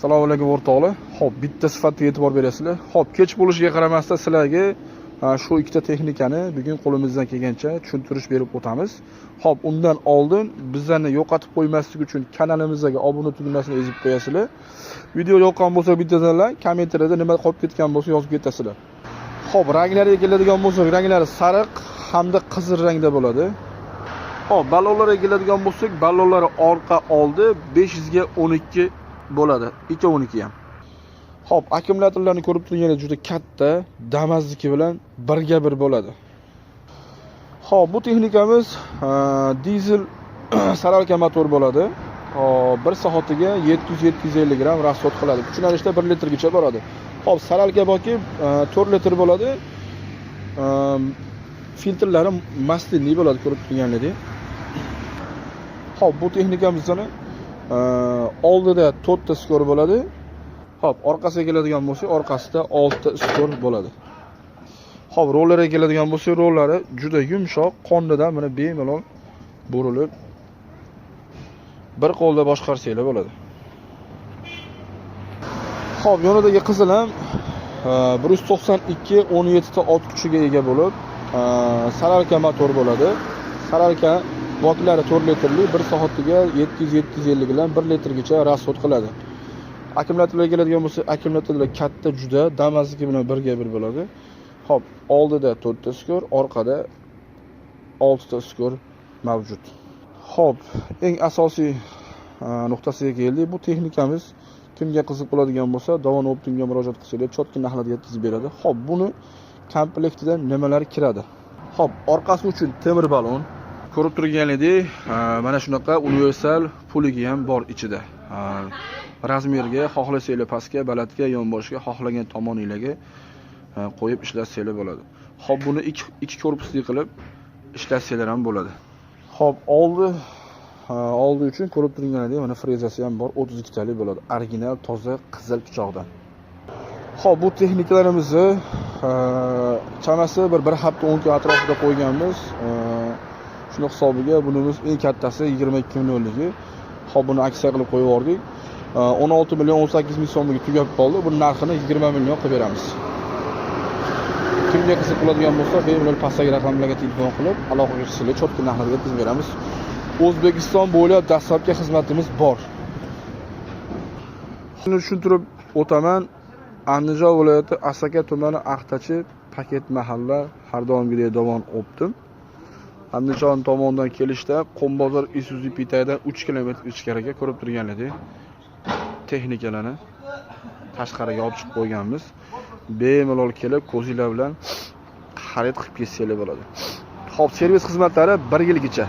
Assalomu alaykum o'rtoqlar. Xo'p, bitta sifatga e'tibor berasizlar. Xo'p, kech bo'lishiga qaramasdan sizlarga shu ikkita texnikani bugun qo'limizdan kelgancha tushuntirish berib o'tamiz. Xo'p, undan oldin bizlarni yo'qotib qo'ymaslik uchun kanalimizga obuna tugmasini ezib qo'yasizlar. Video yoqqan bo'lsa bittadan kommentariyada nima qolib ketgan bo'lsa yozib ketasizlar. Xo'p, ranglariga keladigan bo'lsak, ranglari sariq hamda qizil rangda bo'ladi. Xo'p, ballonlarga keladigan bo'lsak, ballonlari orqa oldi 500 ga 12 bo'ladi. 212 ham. Xo'p, akkumulyatorlarni ko'rib turganingiz juda katta, Damas'niki bilan 1 bo'ladi. Xo'p, bu texnikamiz dizel saralka motor bo'ladi. Xo'p, 1 soatiga 700-750 gram rasxod qiladi. Kuchanishda 1 litrgacha boradi. Xo'p, saralka boki 4 litr bo'ladi. Filtrlari mastinli bo'ladi ko'rib turganingizdek. Xo'p, bu texnikamizdan oldida 4 ta skor bo'ladi. Xo'p, orqasiga keladigan bo'lsa, orqasida 6 ta skor bo'ladi. Xo'p, rollarga keladigan bo'lsa, rollari juda yumshoq, qondidan mana bemalol burilib bir qo'lda boshqarsanglar bo'ladi. Xo'p, yonidagi qizil ham 192 17 ta ot kuchiga ega bo'lib, saralka motor bo'ladi. Saralka boklari 4 litrli, 1 soatiga 700-750 bilan 1 litrgacha rasxod qiladi. Akkumulyatorlarga keladigan bo'lsa, akkumulyatorlar katta juda, Damas'niki bilan 1 bo'ladi. Xo'p, oldida 4 ta skor, orqada 6 ta skor mavjud. Xo'p, eng asosiy nuqtasiga keldik. Bu texnikamiz kimga qiziq bo'ladigan bo'lsa, Davon Optimga murojaat qilsangiz, chotki narxlarda yetkazib beradi. Xo'p, buni komplektida nimalar kiradi? Xo'p, orqasi uchun temir balon. Ko'rib turganingizdek, mana shunaqa universal puligi ham bor ichida. Razmerga, xohlasanglar pastga, balandga, yonboshga, xohlagan tomoningizga qo'yib ishlatsanglar bo'ladi. Xo'p, buni ikki korpusli qilib ishlatsanglar ham bo'ladi. Xo'p, oldi uchun ko'rib turganingizdek, mana frezasi ham bor, 32 talik bo'ladi. Original, toza, qizil pichoqdan. Xo'p, bu texnikalarimizni chamasi bir hafta 10 kun atrofida qo'yganmiz. Shuni hisobiga bunimiz eng kattasi 22 millionligi. Xo'p, buni aksiya qilib qo'yib yubordik. 16 million 18 ming so'mga tugab qoldi. Buning narxini 20 million qilib beramiz. Kimga qiziq bo'ladigan bo'lsa, bemalol pastdagi raqamlarga telefon qilib, aloqa qilishinglar, chotki narxlarga yetkazib beramiz. O'zbekiston bo'ylab dastlabki xizmatimiz bor. Shuni tushuntirib o'taman. Andijon viloyati Asaka tumani Axtachi paket mahalla har doimgidek Davon Optim. Andijon tomonidan kelishda Qo'mbozor Isuzu Pitaydan 3 kilometr ichkariga ko'rib turganingizdek texnikalarni tashqariga olib chiqib qo'yganmiz. Bemalol kelib ko'zinglar bilan xarid qilib ketsanglar bo'ladi. Xo'p, servis xizmatlari 1 yilgacha.